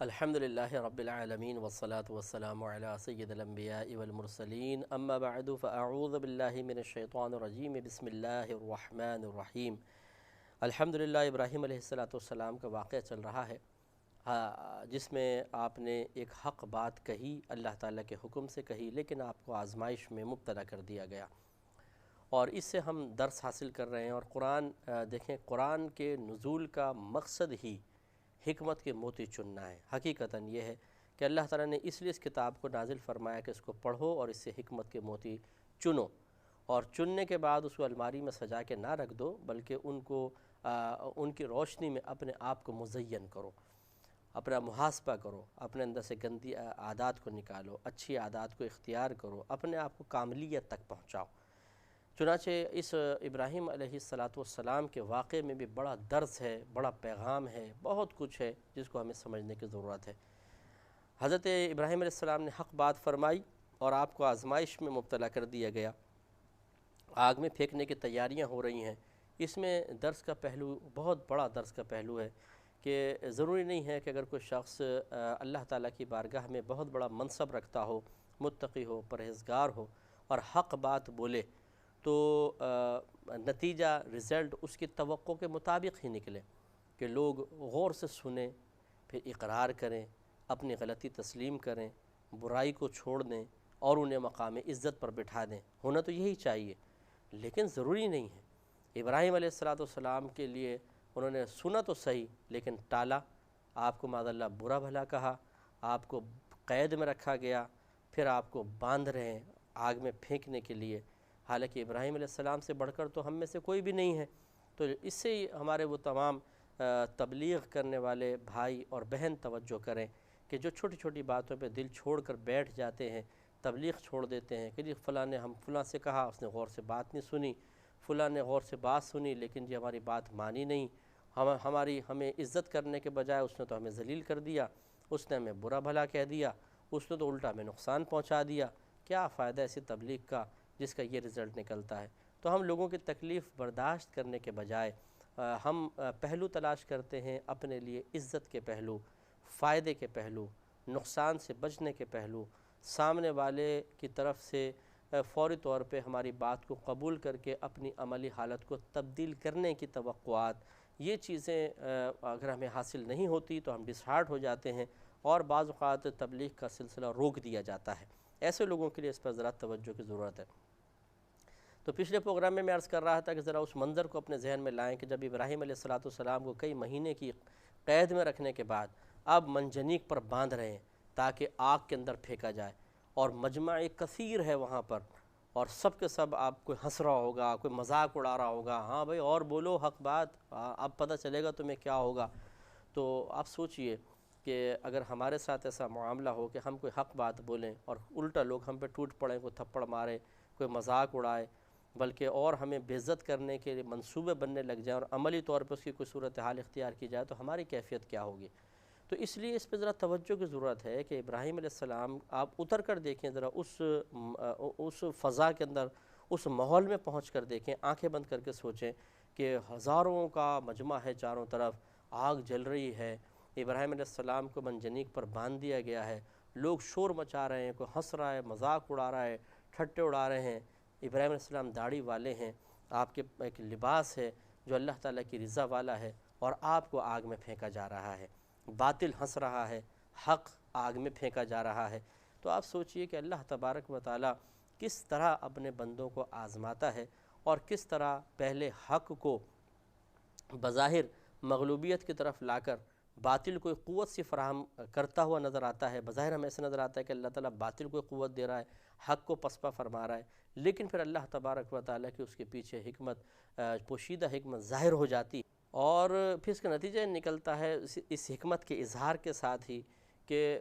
الحمدللہ رب العالمین والصلاة والسلام علی سید الانبیاء والمرسلین اما بعد فاعوذ باللہ من الشیطان الرجیم بسم اللہ الرحمن الرحیم۔ الحمدللہ ابراہیم علیہ السلام کا واقعہ چل رہا ہے جس میں آپ نے ایک حق بات کہی، اللہ تعالیٰ کے حکم سے کہی، لیکن آپ کو آزمائش میں مبتلا کر دیا گیا، اور اس سے ہم درس حاصل کر رہے ہیں۔ اور قرآن دیکھیں، قرآن کے نزول کا مقصد ہی حکمت کے موتی چننا ہے۔ حقیقتاً یہ ہے کہ اللہ تعالیٰ نے اس لیے اس کتاب کو نازل فرمایا کہ اس کو پڑھو اور اس سے حکمت کے موتی چنو، اور چننے کے بعد اس کو الماری میں سجا کے نہ رکھ دو، بلکہ ان کی روشنی میں اپنے آپ کو مزین کرو، اپنا محاسبہ کرو، اپنے اندر سے گندی عادات کو نکالو، اچھی عادات کو اختیار کرو، اپنے آپ کو کاملیت تک پہنچاؤ۔ چنانچہ اس ابراہیم علیہ السلام کے واقعے میں بھی بڑا درس ہے، بڑا پیغام ہے، بہت کچھ ہے جس کو ہمیں سمجھنے کی ضرورت ہے۔ حضرت ابراہیم علیہ السلام نے حق بات فرمائی اور آپ کو آزمائش میں مبتلا کر دیا گیا، آگ میں پھینکنے کی تیاریاں ہو رہی ہیں۔ اس میں درس کا پہلو، بہت بڑا درس کا پہلو ہے کہ ضروری نہیں ہے کہ اگر کوئی شخص اللہ تعالیٰ کی بارگاہ میں بہت بڑا منصب رکھتا ہو، متقی ہو، پرہیزگار ہو، اور حق بات بولے تو نتیجہ رزلٹ اس کی توقع کے مطابق ہی نکلے، کہ لوگ غور سے سنیں، پھر اقرار کریں، اپنی غلطی تسلیم کریں، برائی کو چھوڑ دیں اور انہیں مقام عزت پر بٹھا دیں۔ ہونا تو یہی چاہیے، لیکن ضروری نہیں ہے۔ ابراہیم علیہ السلام کے لیے انہوں نے سنا تو صحیح، لیکن ٹالا، آپ کو معاذ اللہ برا بھلا کہا، آپ کو قید میں رکھا گیا، پھر آپ کو باندھ رہے ہیں آگ میں پھینکنے کے لیے۔ حالانکہ ابراہیم علیہ السلام سے بڑھ کر تو ہم میں سے کوئی بھی نہیں ہے۔ تو اس سے ہی ہمارے وہ تمام تبلیغ کرنے والے بھائی اور بہن توجہ کریں کہ جو چھوٹی چھوٹی باتوں پہ دل چھوڑ کر بیٹھ جاتے ہیں، تبلیغ چھوڑ دیتے ہیں کہ جی فلاں نے فلاں سے کہا، اس نے غور سے بات نہیں سنی، فلاں نے غور سے بات سنی لیکن جی ہماری بات مانی نہیں، ہمیں عزت کرنے کے بجائے اس نے تو ہمیں ذلیل کر دیا، اس نے ہمیں برا بھلا کہہ دیا، اس نے تو الٹا ہمیں نقصان پہنچا دیا۔ کیا فائدہ ایسی تبلیغ کا جس کا یہ رزلٹ نکلتا ہے؟ تو ہم لوگوں کی تکلیف برداشت کرنے کے بجائے ہم پہلو تلاش کرتے ہیں اپنے لیے، عزت کے پہلو، فائدے کے پہلو، نقصان سے بچنے کے پہلو، سامنے والے کی طرف سے فوری طور پہ ہماری بات کو قبول کر کے اپنی عملی حالت کو تبدیل کرنے کی توقعات۔ یہ چیزیں اگر ہمیں حاصل نہیں ہوتی تو ہم ڈسہارٹ ہو جاتے ہیں، اور بعض اوقات تبلیغ کا سلسلہ روک دیا جاتا ہے۔ ایسے لوگوں کے لیے اس پر ذرا توجہ کی ضرورت ہے۔ تو پچھلے پروگرام میں عرض کر رہا تھا کہ ذرا اس منظر کو اپنے ذہن میں لائیں کہ جب ابراہیم علیہ السلام کو کئی مہینے کی قید میں رکھنے کے بعد اب منجنیق پر باندھ رہے ہیں تاکہ آگ کے اندر پھینکا جائے، اور مجمع کثیر ہے وہاں پر، اور سب کے سب آپ کوئی ہنس رہا ہوگا، کوئی مذاق اڑا رہا ہوگا، ہاں بھائی اور بولو حق بات، اب پتہ چلے گا تمہیں کیا ہوگا۔ تو آپ سوچئے کہ اگر ہمارے ساتھ ایسا معاملہ ہو کہ ہم کوئی حق بات بولیں اور الٹا لوگ ہم پہ ٹوٹ پڑیں، کوئی تھپڑ مارے، کوئی مذاق اڑائے، بلکہ اور ہمیں بے عزت کرنے کے لیے منصوبے بننے لگ جائیں اور عملی طور پہ اس کی کوئی صورتحال اختیار کی جائے تو ہماری کیفیت کیا ہوگی؟ تو اس لیے اس پہ ذرا توجہ کی ضرورت ہے کہ ابراہیم علیہ السلام آپ اتر کر دیکھیں، ذرا اس فضا کے اندر، اس ماحول میں پہنچ کر دیکھیں، آنکھیں بند کر کے سوچیں کہ ہزاروں کا مجمع ہے، چاروں طرف آگ جل رہی ہے، ابراہیم علیہ السلام کو منجنیق پر باندھ دیا گیا ہے، لوگ شور مچا رہے ہیں، کوئی ہنس رہا ہے، مذاق اڑا رہا ہے، ٹھٹے اڑا رہے ہیں۔ ابراہیم علیہ السلام داڑھی والے ہیں، آپ کے ایک لباس ہے جو اللہ تعالیٰ کی رضا والا ہے، اور آپ کو آگ میں پھینکا جا رہا ہے، باطل ہنس رہا ہے، حق آگ میں پھینکا جا رہا ہے۔ تو آپ سوچئے کہ اللہ تبارک و تعالیٰ کس طرح اپنے بندوں کو آزماتا ہے، اور کس طرح پہلے حق کو بظاہر مغلوبیت کی طرف لا کر باطل کوئی قوت سے فراہم کرتا ہوا نظر آتا ہے۔ بظاہر ہمیں ایسے نظر آتا ہے کہ اللہ تعالیٰ باطل کو قوت دے رہا ہے، حق کو پسپا فرما رہا ہے، لیکن پھر اللہ تبارک و تعالیٰ کی اس کے پیچھے حکمت، پوشیدہ حکمت ظاہر ہو جاتی، اور پھر اس کا نتیجہ نکلتا ہے اس حکمت کے اظہار کے ساتھ ہی کہ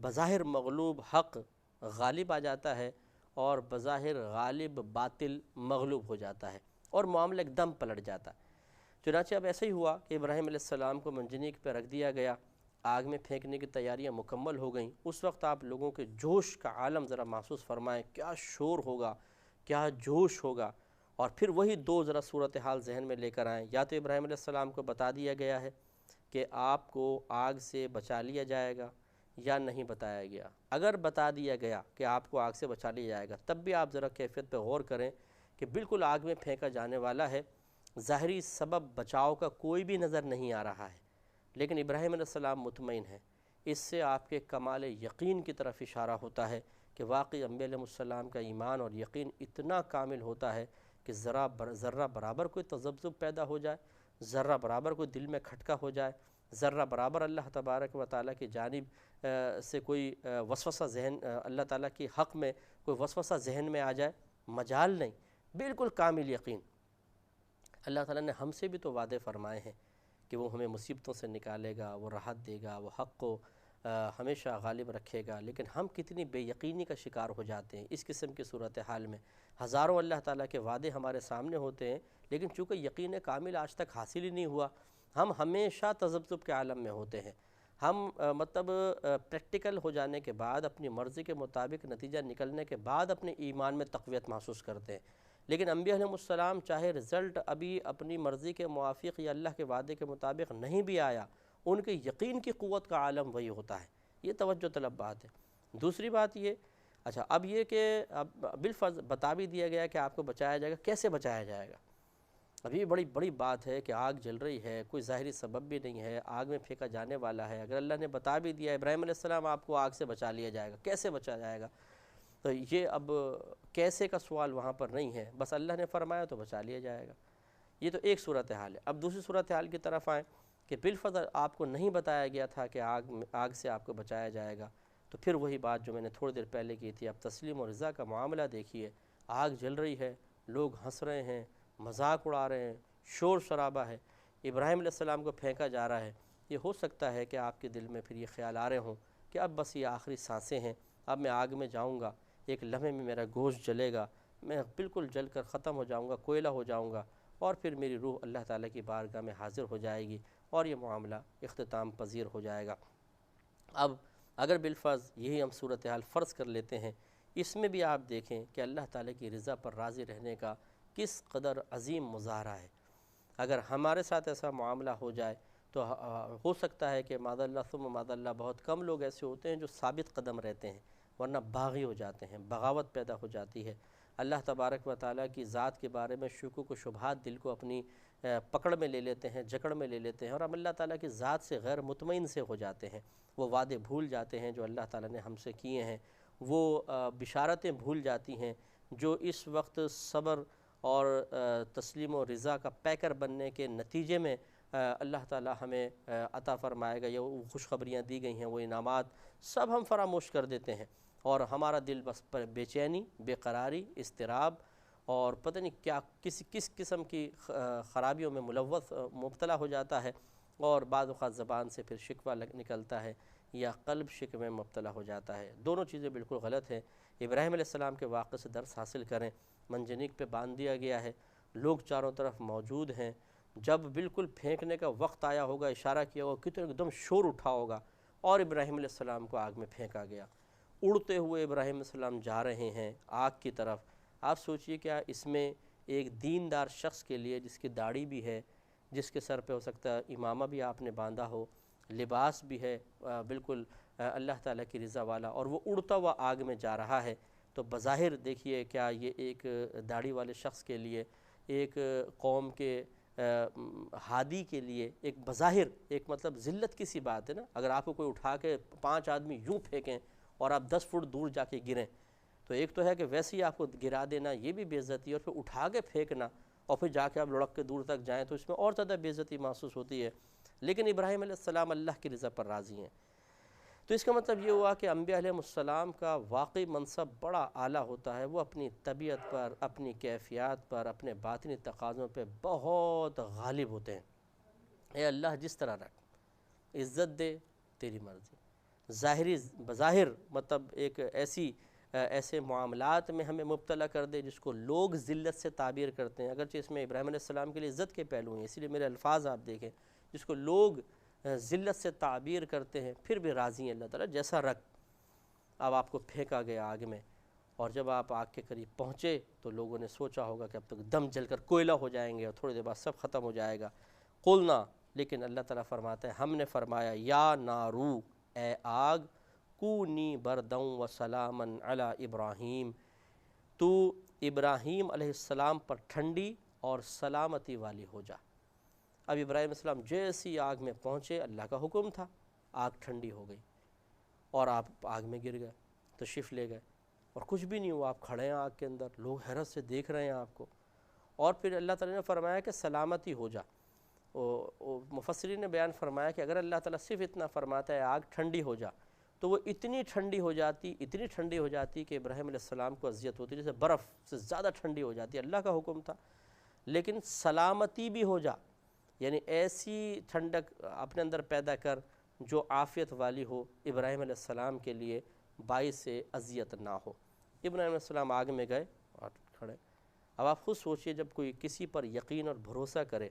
بظاہر مغلوب حق غالب آ جاتا ہے، اور بظاہر غالب باطل مغلوب ہو جاتا ہے، اور معاملہ ایک دم پلٹ جاتا ہے۔ چنانچہ اب ایسا ہی ہوا کہ ابراہیم علیہ السلام کو منجنیق پہ رکھ دیا گیا، آگ میں پھینکنے کی تیاریاں مکمل ہو گئیں۔ اس وقت آپ لوگوں کے جوش کا عالم ذرا محسوس فرمائیں، کیا شور ہوگا، کیا جوش ہوگا، اور پھر وہی دو ذرا صورتحال ذہن میں لے کر آئیں۔ یا تو ابراہیم علیہ السلام کو بتا دیا گیا ہے کہ آپ کو آگ سے بچا لیا جائے گا یا نہیں بتایا گیا؟ اگر بتا دیا گیا کہ آپ کو آگ سے بچا لیا جائے گا، تب بھی آپ ذرا کیفیت پہ غور کریں کہ بالکل آگ میں پھینکا جانے والا ہے، ظاہری سبب بچاؤ کا کوئی بھی نظر نہیں آ رہا ہے، لیکن ابراہیم علیہ السلام مطمئن ہیں۔ اس سے آپ کے کمال یقین کی طرف اشارہ ہوتا ہے کہ واقعی انبیاء علیہ السلام کا ایمان اور یقین اتنا کامل ہوتا ہے کہ ذرہ برابر کوئی تذبذب پیدا ہو جائے، ذرہ برابر کوئی دل میں کھٹکا ہو جائے، ذرہ برابر اللہ تبارک و تعالیٰ کی جانب سے کوئی وسوسہ ذہن اللہ تعالیٰ کی حق میں کوئی وسوسہ ذہن میں آ جائے، مجال نہیں، بالکل کامل یقین۔ اللہ تعالیٰ نے ہم سے بھی تو وعدے فرمائے ہیں کہ وہ ہمیں مصیبتوں سے نکالے گا، وہ راحت دے گا، وہ حق کو ہمیشہ غالب رکھے گا، لیکن ہم کتنی بے یقینی کا شکار ہو جاتے ہیں اس قسم کی صورتحال میں۔ ہزاروں اللہ تعالیٰ کے وعدے ہمارے سامنے ہوتے ہیں، لیکن چونکہ یقین کامل آج تک حاصل ہی نہیں ہوا، ہم ہمیشہ تذبذب کے عالم میں ہوتے ہیں۔ ہم پریکٹیکل ہو جانے کے بعد، اپنی مرضی کے مطابق نتیجہ نکلنے کے بعد اپنے ایمان میں تقویت محسوس کرتے ہیں، لیکن انبیاء علیہ السلام چاہے رزلٹ ابھی اپنی مرضی کے موافق یا اللہ کے وعدے کے مطابق نہیں بھی آیا، ان کے یقین کی قوت کا عالم وہی ہوتا ہے۔ یہ توجہ طلب بات ہے۔ دوسری بات یہ، اچھا اب یہ کہ اب بالفرض بتا بھی دیا گیا کہ آپ کو بچایا جائے گا، کیسے بچایا جائے گا؟ اب یہ بڑی بات ہے کہ آگ جل رہی ہے، کوئی ظاہری سبب بھی نہیں ہے، آگ میں پھینکا جانے والا ہے، اگر اللہ نے بتا بھی دیا ابراہیم علیہ السلام آپ کو آگ سے بچا لیا جائے گا، کیسے بچا جائے گا؟ تو یہ اب کیسے کا سوال وہاں پر نہیں ہے، بس اللہ نے فرمایا تو بچا لیا جائے گا۔ یہ تو ایک صورتحال ہے۔ اب دوسری صورتحال کی طرف آئیں کہ بالفضل آپ کو نہیں بتایا گیا تھا کہ آگ سے آپ کو بچایا جائے گا، تو پھر وہی بات جو میں نے تھوڑی دیر پہلے کی تھی، اب تسلیم و رضا کا معاملہ دیکھیے۔ آگ جل رہی ہے، لوگ ہنس رہے ہیں، مذاق اڑا رہے ہیں، شور شرابہ ہے، ابراہیم علیہ السلام کو پھینکا جا رہا ہے۔ یہ ہو سکتا ہے کہ آپ کے دل میں پھر یہ خیال آ رہے ہوں کہ اب بس یہ آخری سانسیں ہیں، اب میں آگ میں جاؤں گا، ایک لمحے میں میرا گوشت جلے گا، میں بالکل جل کر ختم ہو جاؤں گا، کوئلہ ہو جاؤں گا، اور پھر میری روح اللہ تعالیٰ کی بارگاہ میں حاضر ہو جائے گی اور یہ معاملہ اختتام پذیر ہو جائے گا۔ اب اگر بالفرض یہی ہم صورتحال فرض کر لیتے ہیں، اس میں بھی آپ دیکھیں کہ اللہ تعالیٰ کی رضا پر راضی رہنے کا کس قدر عظیم مظاہرہ ہے۔ اگر ہمارے ساتھ ایسا معاملہ ہو جائے تو ہو سکتا ہے کہ معاذ اللہ ثم معاذ اللہ بہت کم لوگ ایسے ہوتے ہیں جو ثابت قدم رہتے ہیں، ورنہ باغی ہو جاتے ہیں، بغاوت پیدا ہو جاتی ہے۔ اللہ تبارک و تعالیٰ کی ذات کے بارے میں شکوک و شبہات دل کو اپنی پکڑ میں لے لیتے ہیں، جکڑ میں لے لیتے ہیں، اور ہم اللہ تعالیٰ کی ذات سے غیر مطمئن سے ہو جاتے ہیں۔ وہ وعدے بھول جاتے ہیں جو اللہ تعالیٰ نے ہم سے کیے ہیں، وہ بشارتیں بھول جاتی ہیں جو اس وقت صبر اور تسلیم و رضا کا پیکر بننے کے نتیجے میں اللہ تعالیٰ ہمیں عطا فرمائے گا، یا وہ خوشخبریاں دی گئی ہیں، وہ انعامات سب ہم فراموش کر دیتے ہیں، اور ہمارا دل بس پر بے چینی، بے قراری، اضطراب اور پتہ نہیں کیا کس قسم کی خرابیوں میں ملوث مبتلا ہو جاتا ہے، اور بعض اوقات زبان سے پھر شکوہ نکلتا ہے یا قلب شک میں مبتلا ہو جاتا ہے۔ دونوں چیزیں بالکل غلط ہیں۔ ابراہیم علیہ السلام کے واقعے سے درس حاصل کریں۔ منجنیق پہ باندھ دیا گیا ہے، لوگ چاروں طرف موجود ہیں، جب بالکل پھینکنے کا وقت آیا ہوگا، اشارہ کیا ہوگا، کتنے ایک دم شور اٹھا ہوگا، اور ابراہیم علیہ السلام کو آگ میں پھینکا گیا۔ اڑتے ہوئے ابراہیم علیہ السلام جا رہے ہیں آگ کی طرف۔ آپ سوچئے کیا اس میں ایک دیندار شخص کے لیے، جس کی داڑھی بھی ہے، جس کے سر پہ ہو سکتا ہے امامہ بھی آپ نے باندھا ہو، لباس بھی ہے بالکل اللہ تعالیٰ کی رضا والا، اور وہ اڑتا ہوا آگ میں جا رہا ہے، تو بظاہر دیکھیے کیا یہ ایک داڑھی والے شخص کے لیے، ایک قوم کے ہادی کے لیے ایک بظاہر ایک مطلب ذلت کی سی بات ہے نا؟ اگر آپ کو کوئی اٹھا کے 5 آدمی یوں پھینکیں اور آپ 10 فٹ دور جا کے گریں، تو ایک تو ہے کہ ویسے ہی آپ کو گرا دینا، یہ بھی بے عزتی، اور پھر اٹھا کے پھینکنا اور پھر جا کے آپ لڑک کے دور تک جائیں تو اس میں اور زیادہ بے عزتی محسوس ہوتی ہے۔ لیکن ابراہیم علیہ السلام اللہ کی رضا پر راضی ہیں، تو اس کا مطلب یہ ہوا کہ انبیاء علیہ السلام کا واقعی منصب بڑا اعلیٰ ہوتا ہے، وہ اپنی طبیعت پر، اپنی کیفیات پر، اپنے باطنی تقاضوں پہ بہت غالب ہوتے ہیں۔ اے اللہ جس طرح رکھ، عزت دے، تیری مرضی۔ ظاہری بظاہر مطلب ایک ایسے معاملات میں ہمیں مبتلا کر دے جس کو لوگ ذلت سے تعبیر کرتے ہیں، اگرچہ اس میں ابراہیم علیہ السلام کے لیے عزت کے پہلو ہیں، اسی لیے میرے الفاظ آپ دیکھیں، جس کو لوگ ذلت سے تعبیر کرتے ہیں، پھر بھی راضی ہیں اللہ تعالیٰ، جیسا رکھ۔ اب آپ کو پھینکا گیا آگ میں، اور جب آپ آگ کے قریب پہنچے تو لوگوں نے سوچا ہوگا کہ اب تک دم جل کر کوئلہ ہو جائیں گے اور تھوڑی دیر بعد سب ختم ہو جائے گا۔ قلنا، لیکن اللہ تعالیٰ فرماتا ہے ہم نے فرمایا یا نارو اے آگ کونی بردوں و سلامن علی ابراہیم، تو ابراہیم علیہ السلام پر ٹھنڈی اور سلامتی والی ہو جا۔ اب ابراہیم علیہ السلام جیسی آگ میں پہنچے، اللہ کا حکم تھا، آگ ٹھنڈی ہو گئی اور آپ آگ میں گر گئے، تشریف لے گئے اور کچھ بھی نہیں ہوا، آپ کھڑے ہیں آگ کے اندر، لوگ حیرت سے دیکھ رہے ہیں آپ کو۔ اور پھر اللہ تعالیٰ نے فرمایا کہ سلامتی ہو جا۔ مفسرین نے بیان فرمایا کہ اگر اللہ تعالیٰ صرف اتنا فرماتا ہے آگ ٹھنڈی ہو جا، تو وہ اتنی ٹھنڈی ہو جاتی کہ ابراہیم علیہ السلام کو اذیت ہوتی، جیسے برف سے زیادہ ٹھنڈی ہو جاتی، اللہ کا حکم تھا۔ لیکن سلامتی بھی ہو جا، یعنی ایسی ٹھنڈک اپنے اندر پیدا کر جو عافیت والی ہو، ابراہیم علیہ السلام کے لیے باعث اذیت نہ ہو۔ ابراہیم علیہ السلام آگ میں گئے اور کھڑے۔ اب آپ خود سوچئے جب کوئی کسی پر یقین اور بھروسہ کرے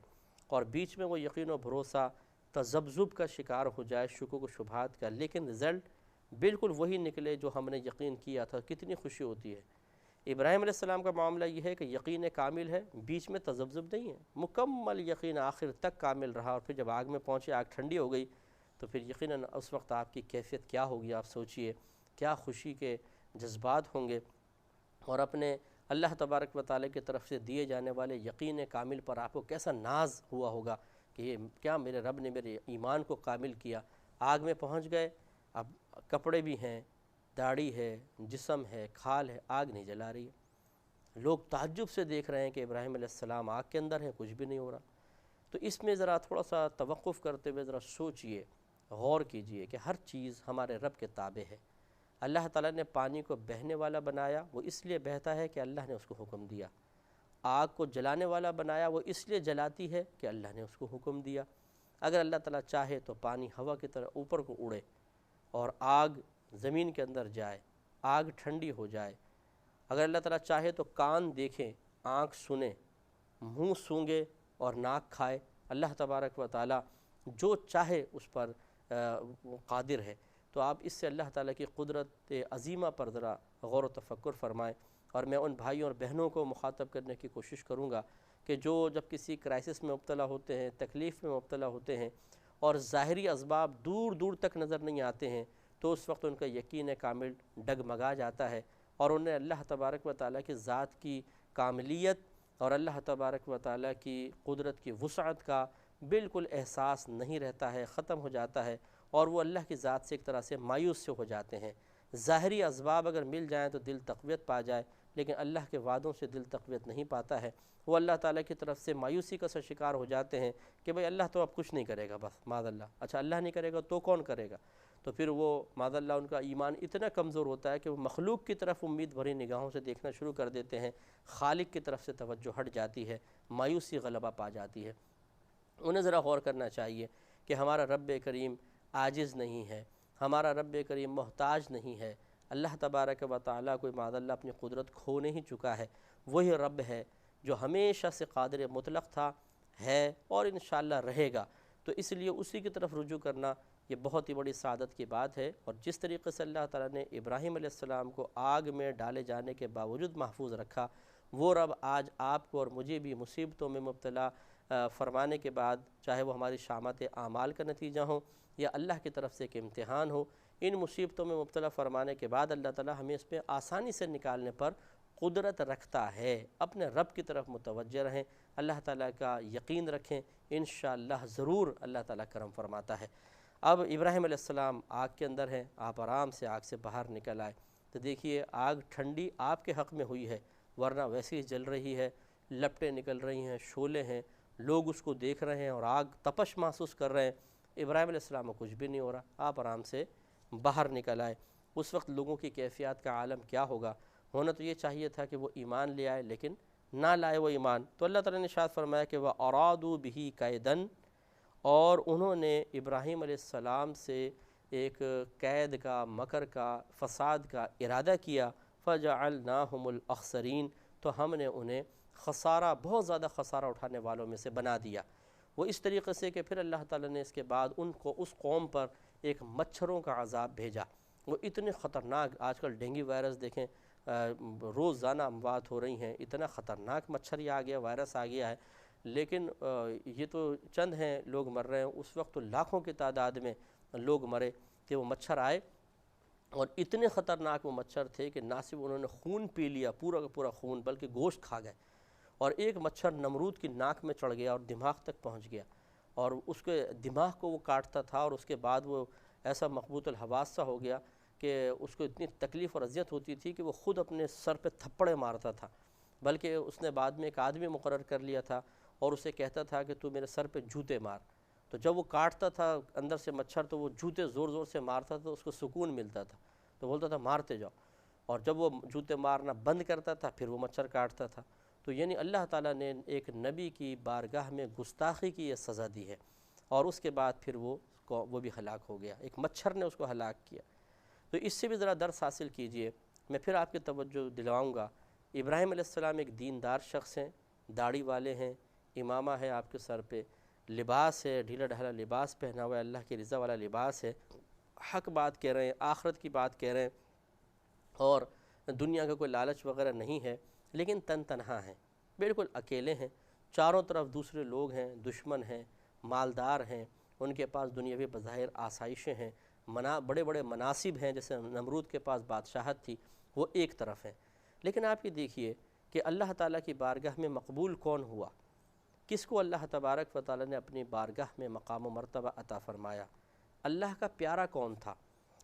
اور بیچ میں وہ یقین و بھروسہ تذبذب کا شکار ہو جائے، شکوک و شبہات کا، لیکن رزلٹ بالکل وہی نکلے جو ہم نے یقین کیا تھا، کتنی خوشی ہوتی ہے۔ ابراہیم علیہ السلام کا معاملہ یہ ہے کہ یقین کامل ہے، بیچ میں تذبذب نہیں ہے، مکمل یقین آخر تک کامل رہا، اور پھر جب آگ میں پہنچے، آگ ٹھنڈی ہو گئی، تو پھر یقیناً اس وقت آپ کی کیفیت کیا ہوگی، آپ سوچئے کیا خوشی کے جذبات ہوں گے، اور اپنے اللہ تبارک و تعالیٰ کی طرف سے دیے جانے والے یقین کامل پر آپ کو کیسا ناز ہوا ہوگا کہ یہ کیا میرے رب نے میرے ایمان کو کامل کیا۔ آگ میں پہنچ گئے، اب کپڑے بھی ہیں، داڑھی ہے، جسم ہے، کھال ہے، آگ نہیں جلا رہی ہے۔ لوگ تعجب سے دیکھ رہے ہیں کہ ابراہیم علیہ السلام آگ کے اندر ہیں، کچھ بھی نہیں ہو رہا۔ تو اس میں ذرا تھوڑا سا توقف کرتے ہوئے ذرا سوچئے، غور کیجئے کہ ہر چیز ہمارے رب کے تابع ہے۔ اللہ تعالیٰ نے پانی کو بہنے والا بنایا، وہ اس لیے بہتا ہے کہ اللہ نے اس کو حکم دیا۔ آگ کو جلانے والا بنایا، وہ اس لیے جلاتی ہے کہ اللہ نے اس کو حکم دیا۔ اگر اللہ تعالیٰ چاہے تو پانی ہوا کی طرح اوپر کو اڑے اور آگ زمین کے اندر جائے، آگ ٹھنڈی ہو جائے۔ اگر اللہ تعالیٰ چاہے تو کان دیکھیں، آنکھ سنے، منہ سونگے اور ناک کھائے۔ اللہ تبارک و تعالیٰ جو چاہے اس پر قادر ہے۔ تو آپ اس سے اللہ تعالیٰ کی قدرت عظیمہ پر ذرا غور و تفکر فرمائیں۔ اور میں ان بھائیوں اور بہنوں کو مخاطب کرنے کی کوشش کروں گا کہ جو جب کسی کرائسس میں مبتلا ہوتے ہیں، تکلیف میں مبتلا ہوتے ہیں اور ظاہری اسباب دور دور تک نظر نہیں آتے ہیں، تو اس وقت ان کا یقین کامل ڈگمگا جاتا ہے، اور انہیں اللہ تبارک و تعالیٰ کی ذات کی کاملیت اور اللہ تبارک و تعالیٰ کی قدرت کی وسعت کا بالکل احساس نہیں رہتا ہے، ختم ہو جاتا ہے، اور وہ اللہ کی ذات سے ایک طرح سے مایوس سے ہو جاتے ہیں۔ ظاہری اسباب اگر مل جائیں تو دل تقویت پا جائے، لیکن اللہ کے وعدوں سے دل تقویت نہیں پاتا ہے۔ وہ اللہ تعالیٰ کی طرف سے مایوسی کا شکار ہو جاتے ہیں کہ بھئی اللہ تو اب کچھ نہیں کرے گا، بس معاذ اللہ، اچھا اللہ نہیں کرے گا تو کون کرے گا؟ تو پھر وہ معاذ اللہ ان کا ایمان اتنا کمزور ہوتا ہے کہ وہ مخلوق کی طرف امید بھری نگاہوں سے دیکھنا شروع کر دیتے ہیں، خالق کی طرف سے توجہ ہٹ جاتی ہے، مایوسی غلبہ پا جاتی ہے۔ انہیں ذرا غور کرنا چاہیے کہ ہمارا رب کریم عاجز نہیں ہے، ہمارا رب کریم محتاج نہیں ہے۔ اللہ تبارک و تعالیٰ کوئی معاذ اللہ اپنی قدرت کھو نہیں چکا ہے، وہی رب ہے جو ہمیشہ سے قادر مطلق تھا، ہے اور انشاءاللہ رہے گا۔ تو اس لیے اسی کی طرف رجوع کرنا یہ بہت ہی بڑی سعادت کی بات ہے۔ اور جس طریقے سے اللہ تعالیٰ نے ابراہیم علیہ السلام کو آگ میں ڈالے جانے کے باوجود محفوظ رکھا، وہ رب آج آپ کو اور مجھے بھی مصیبتوں میں مبتلا فرمانے کے بعد، چاہے وہ ہماری شامت اعمال کا نتیجہ ہوں یا اللہ کی طرف سے ایک امتحان ہو، ان مصیبتوں میں مبتلا فرمانے کے بعد اللہ تعالیٰ ہمیں اس پہ آسانی سے نکالنے پر قدرت رکھتا ہے۔ اپنے رب کی طرف متوجہ رہیں، اللہ تعالیٰ کا یقین رکھیں، انشاءاللہ ضرور اللہ تعالیٰ کرم فرماتا ہے۔ اب ابراہیم علیہ السلام آگ کے اندر ہیں، آپ آرام سے آگ سے باہر نکل آئے، تو دیکھیے آگ ٹھنڈی آپ کے حق میں ہوئی ہے، ورنہ ویسے ہی جل رہی ہے، لپٹیں نکل رہی ہیں، شعلے ہیں، لوگ اس کو دیکھ رہے ہیں اور آگ تپش محسوس کر رہے ہیں۔ ابراہیم علیہ السلام کو کچھ بھی نہیں ہو رہا، آپ آرام سے باہر نکل آئے۔ اس وقت لوگوں کی کیفیات کا عالم کیا ہوگا؟ ہونا تو یہ چاہیے تھا کہ وہ ایمان لے آئے، لیکن نہ لائے وہ ایمان۔ تو اللہ تعالیٰ نے ارشاد فرمایا کہ وَأَرَادُوا بِهِ كَيْدًا، اور انہوں نے ابراہیم علیہ السلام سے ایک قید کا، مکر کا، فساد کا ارادہ کیا، فَجَعَلْنَاهُمُ الْأَخْسَرِينَ، تو ہم نے انہیں خسارہ، بہت زیادہ خسارہ اٹھانے والوں میں سے بنا دیا۔ وہ اس طریقے سے کہ پھر اللہ تعالیٰ نے اس کے بعد ان کو، اس قوم پر ایک مچھروں کا عذاب بھیجا۔ وہ اتنے خطرناک، آج کل ڈینگی وائرس دیکھیں، روزانہ اموات ہو رہی ہیں، اتنا خطرناک مچھر یہ آ گیا، وائرس آ گیا ہے، لیکن یہ تو چند ہیں لوگ مر رہے ہیں، اس وقت تو لاکھوں کی تعداد میں لوگ مرے کہ وہ مچھر آئے، اور اتنے خطرناک وہ مچھر تھے کہ نہ صرف انہوں نے خون پی لیا پورا کا پورا خون، بلکہ گوشت کھا گئے۔ اور ایک مچھر نمرود کی ناک میں چڑھ گیا اور دماغ تک پہنچ گیا، اور اس کے دماغ کو وہ کاٹتا تھا، اور اس کے بعد وہ ایسا مقبوط الحواس سا ہو گیا کہ اس کو اتنی تکلیف اور اذیت ہوتی تھی کہ وہ خود اپنے سر پہ تھپڑے مارتا تھا، بلکہ اس نے بعد میں ایک آدمی مقرر کر لیا تھا اور اسے کہتا تھا کہ تو میرے سر پہ جوتے مار۔ تو جب وہ کاٹتا تھا اندر سے مچھر تو وہ جوتے زور زور سے مارتا تھا، تو اس کو سکون ملتا تھا، تو بولتا تھا مارتے جاؤ، اور جب وہ جوتے مارنا بند کرتا تھا پھر وہ مچھر کاٹتا تھا۔ تو یعنی اللہ تعالیٰ نے ایک نبی کی بارگاہ میں گستاخی کی یہ سزا دی ہے، اور اس کے بعد پھر وہ بھی ہلاک ہو گیا، ایک مچھر نے اس کو ہلاک کیا۔ تو اس سے بھی ذرا درس حاصل کیجئے۔ میں پھر آپ کی توجہ دلواؤں گا، ابراہیم علیہ السلام ایک دیندار شخص ہیں، داڑھی والے ہیں، امامہ ہے آپ کے سر پہ، لباس ہے ڈھیلا ڈھالا لباس پہنا ہوا ہے، اللہ کی رضا والا لباس ہے، حق بات کہہ رہے ہیں، آخرت کی بات کہہ رہے ہیں، اور دنیا کا کوئی لالچ وغیرہ نہیں ہے، لیکن تنہا ہیں، بالکل اکیلے ہیں، چاروں طرف دوسرے لوگ ہیں، دشمن ہیں، مالدار ہیں، ان کے پاس دنیاوی بظاہر آسائشیں ہیں، بڑے بڑے مناصب ہیں، جیسے نمرود کے پاس بادشاہت تھی، وہ ایک طرف ہیں۔ لیکن آپ یہ دیکھیے کہ اللہ تعالیٰ کی بارگاہ میں مقبول کون ہوا؟ کس کو اللہ تبارک و تعالیٰ نے اپنی بارگاہ میں مقام و مرتبہ عطا فرمایا؟ اللہ کا پیارا کون تھا؟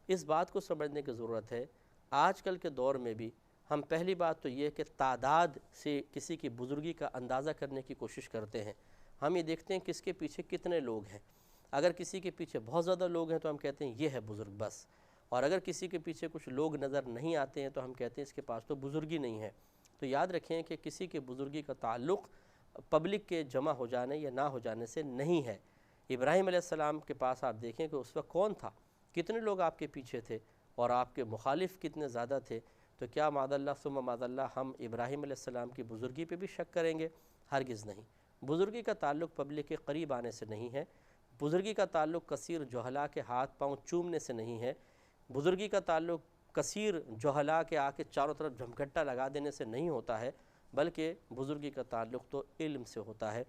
اس بات کو سمجھنے کی ضرورت ہے۔ آج کل کے دور میں بھی ہم پہلی بات تو یہ کہ تعداد سے کسی کی بزرگی کا اندازہ کرنے کی کوشش کرتے ہیں۔ ہم یہ دیکھتے ہیں کس کے پیچھے کتنے لوگ ہیں۔ اگر کسی کے پیچھے بہت زیادہ لوگ ہیں تو ہم کہتے ہیں یہ ہے بزرگ بس، اور اگر کسی کے پیچھے کچھ لوگ نظر نہیں آتے ہیں تو ہم کہتے ہیں اس کے پاس تو بزرگی نہیں ہے۔ تو یاد رکھیں کہ کسی کے بزرگی کا تعلق پبلک کے جمع ہو جانے یا نہ ہو جانے سے نہیں ہے۔ ابراہیم علیہ السلام کے پاس آپ دیکھیں کہ اس وقت کون تھا، کتنے لوگ آپ کے پیچھے تھے، اور آپ کے مخالف کتنے زیادہ تھے۔ تو کیا معاذ اللہ ثم معاذ اللہ ہم ابراہیم علیہ السلام کی بزرگی پہ بھی شک کریں گے؟ ہرگز نہیں۔ بزرگی کا تعلق پبلک کے قریب آنے سے نہیں ہے، بزرگی کا تعلق کثیر جہلاء کے ہاتھ پاؤں چومنے سے نہیں ہے، بزرگی کا تعلق کثیر جہلاء کے آ کے چاروں طرف جھمگھٹا لگا دینے سے نہیں ہوتا ہے، بلکہ بزرگی کا تعلق تو علم سے ہوتا ہے،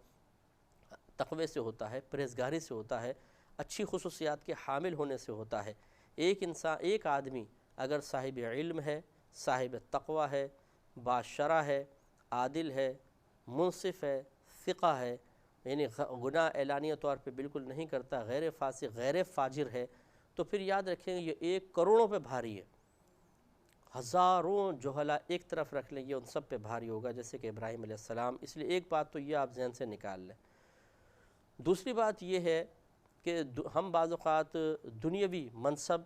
تقوی سے ہوتا ہے، پرہیزگاری سے ہوتا ہے، اچھی خصوصیات کے حامل ہونے سے ہوتا ہے۔ ایک آدمی اگر صاحب علم ہے، صاحب تقوی ہے، باشرع ہے، عادل ہے، منصف ہے، ثقہ ہے، یعنی گناہ اعلانیہ طور پہ بالکل نہیں کرتا، غیر فاسق غیر فاجر ہے، تو پھر یاد رکھیں یہ 1 کروڑوں پہ بھاری ہے۔ ہزاروں جہلاء ایک طرف رکھ لیں، یہ ان سب پہ بھاری ہوگا جیسے کہ ابراہیم علیہ السلام۔ اس لیے ایک بات تو یہ آپ ذہن سے نکال لیں۔ دوسری بات یہ ہے کہ ہم بعض اوقات دنیاوی منصب،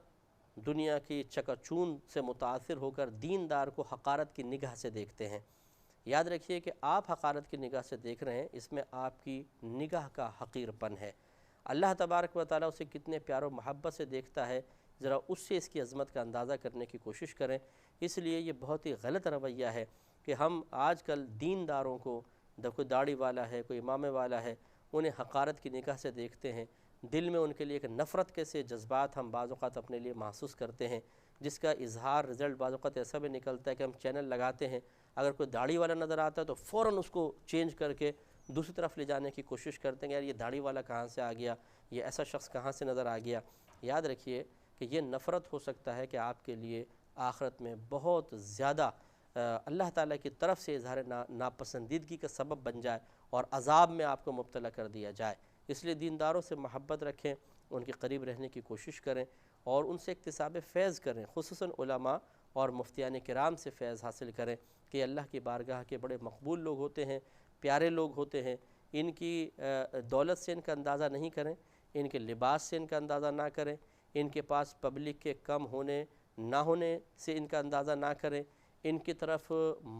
دنیا کی چکاچون سے متاثر ہو کر دیندار کو حقارت کی نگاہ سے دیکھتے ہیں۔ یاد رکھیے کہ آپ حقارت کی نگاہ سے دیکھ رہے ہیں، اس میں آپ کی نگاہ کا حقیر پن ہے۔ اللہ تبارک و تعالیٰ اسے کتنے پیار و محبت سے دیکھتا ہے، ذرا اس سے اس کی عظمت کا اندازہ کرنے کی کوشش کریں۔ اس لیے یہ بہت ہی غلط رویہ ہے کہ ہم آج کل دینداروں کو، کوئی داڑھی والا ہے، کوئی امامے والا ہے، انہیں حقارت کی نگاہ سے دیکھتے ہیں، دل میں ان کے لیے ایک نفرت کے سے جذبات ہم بعض اوقات اپنے لیے محسوس کرتے ہیں، جس کا اظہار رزلٹ بعض اوقات ایسا بھی نکلتا ہے کہ ہم چینل لگاتے ہیں، اگر کوئی داڑھی والا نظر آتا ہے تو فوراً اس کو چینج کر کے دوسری طرف لے جانے کی کوشش کرتے ہیں، یار یہ داڑھی والا کہاں سے آ گیا، یہ ایسا شخص کہاں سے نظر آ گیا۔ یاد رکھیے کہ یہ نفرت ہو سکتا ہے کہ آپ کے لیے آخرت میں بہت زیادہ اللہ تعالیٰ کی طرف سے اظہار ناپسندیدگی کا سبب بن جائے اور عذاب میں آپ کو مبتلا کر دیا جائے۔ اس لیے دینداروں سے محبت رکھیں، ان کے قریب رہنے کی کوشش کریں اور ان سے اکتساب فیض کریں، خصوصاً علماء اور مفتیان کرام سے فیض حاصل کریں کہ اللہ کی بارگاہ کے بڑے مقبول لوگ ہوتے ہیں، پیارے لوگ ہوتے ہیں۔ ان کی دولت سے ان کا اندازہ نہیں کریں، ان کے لباس سے ان کا اندازہ نہ کریں، ان کے پاس پبلک کے کم ہونے نہ ہونے سے ان کا اندازہ نہ کریں، ان کی طرف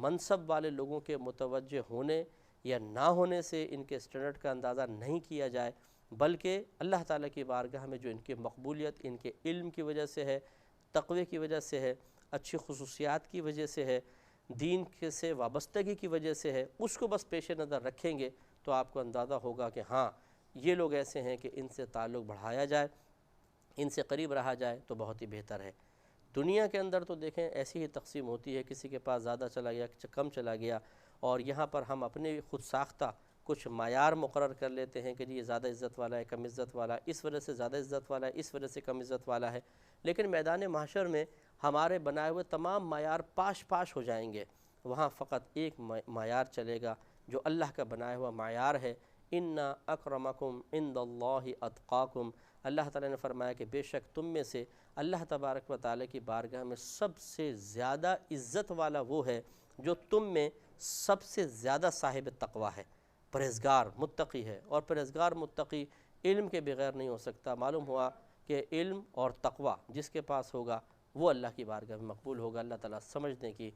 منصب والے لوگوں کے متوجہ ہونے یا نہ ہونے سے ان کے اسٹینڈرڈ کا اندازہ نہیں کیا جائے، بلکہ اللہ تعالیٰ کی بارگاہ میں جو ان کی مقبولیت ان کے علم کی وجہ سے ہے، تقوی کی وجہ سے ہے، اچھی خصوصیات کی وجہ سے ہے، دین سے وابستگی کی وجہ سے ہے، اس کو بس پیش نظر رکھیں گے تو آپ کو اندازہ ہوگا کہ ہاں یہ لوگ ایسے ہیں کہ ان سے تعلق بڑھایا جائے، ان سے قریب رہا جائے تو بہت ہی بہتر ہے۔ دنیا کے اندر تو دیکھیں ایسی ہی تقسیم ہوتی ہے، کسی کے پاس زیادہ چلا گیا، کم چلا گیا، اور یہاں پر ہم اپنے خود ساختہ کچھ معیار مقرر کر لیتے ہیں کہ جی یہ زیادہ عزت والا ہے، کم عزت والا ہے، اس وجہ سے زیادہ عزت والا ہے، اس وجہ سے کم عزت والا ہے۔ لیکن میدان محشر میں ہمارے بنائے ہوئے تمام معیار پاش پاش ہو جائیں گے، وہاں فقط ایک معیار چلے گا جو اللہ کا بنایا ہوا معیار ہے۔ ان اکرمکم عند اللہ اتقاکم، اللہ تعالیٰ نے فرمایا کہ بے شک تم میں سے اللہ تبارک و تعالیٰ کی بارگاہ میں سب سے زیادہ عزت والا وہ ہے جو تم میں سب سے زیادہ صاحب تقوی ہے، پرہیزگار متقی ہے۔ اور پرہیزگار متقی علم کے بغیر نہیں ہو سکتا۔ معلوم ہوا کہ علم اور تقوی جس کے پاس ہوگا وہ اللہ کی بارگاہ میں مقبول ہوگا۔ اللہ تعالیٰ سمجھنے کی